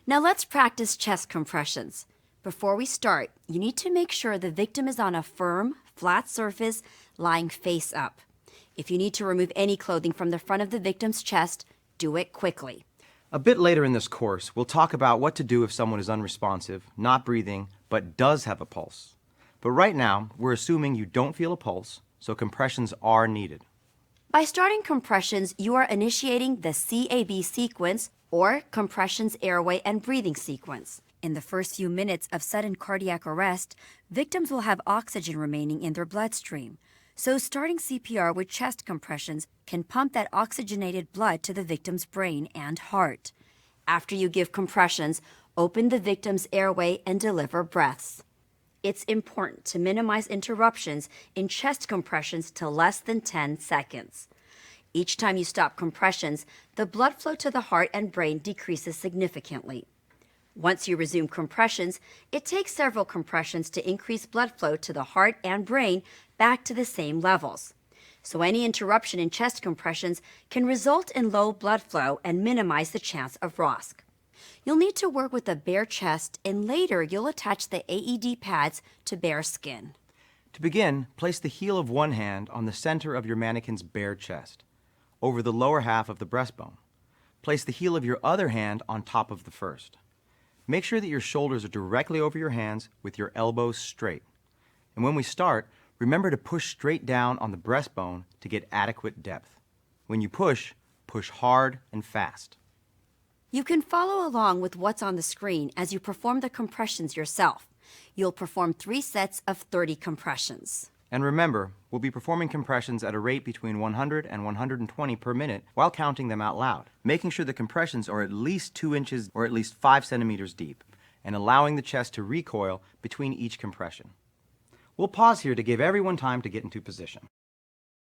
Now let's practice chest compressions. Before we start, you need to make sure the victim is on a firm, flat surface, lying face up. If you need to remove any clothing from the front of the victim's chest, do it quickly. A bit later in this course, we'll talk about what to do if someone is unresponsive, not breathing, but does have a pulse. But right now, we're assuming you don't feel a pulse, so compressions are needed. By starting compressions, you are initiating the CAB sequence, or compressions, airway, and breathing sequence. In the first few minutes of sudden cardiac arrest, victims will have oxygen remaining in their bloodstream. So starting CPR with chest compressions can pump that oxygenated blood to the victim's brain and heart. After you give compressions, open the victim's airway and deliver breaths. It's important to minimize interruptions in chest compressions to less than 10 seconds. Each time you stop compressions, the blood flow to the heart and brain decreases significantly. Once you resume compressions, it takes several compressions to increase blood flow to the heart and brain back to the same levels. So any interruption in chest compressions can result in low blood flow and minimize the chance of ROSC. You'll need to work with a bare chest, and later you'll attach the AED pads to bare skin. To begin, place the heel of one hand on the center of your mannequin's bare chest, over the lower half of the breastbone. Place the heel of your other hand on top of the first. Make sure that your shoulders are directly over your hands with your elbows straight. And when we start, remember to push straight down on the breastbone to get adequate depth. When you push, push hard and fast. You can follow along with what's on the screen as you perform the compressions yourself. You'll perform 3 sets of 30 compressions. And remember, we'll be performing compressions at a rate between 100 and 120 per minute while counting them out loud, making sure the compressions are at least 2 inches or at least 5 centimeters deep, and allowing the chest to recoil between each compression. We'll pause here to give everyone time to get into position.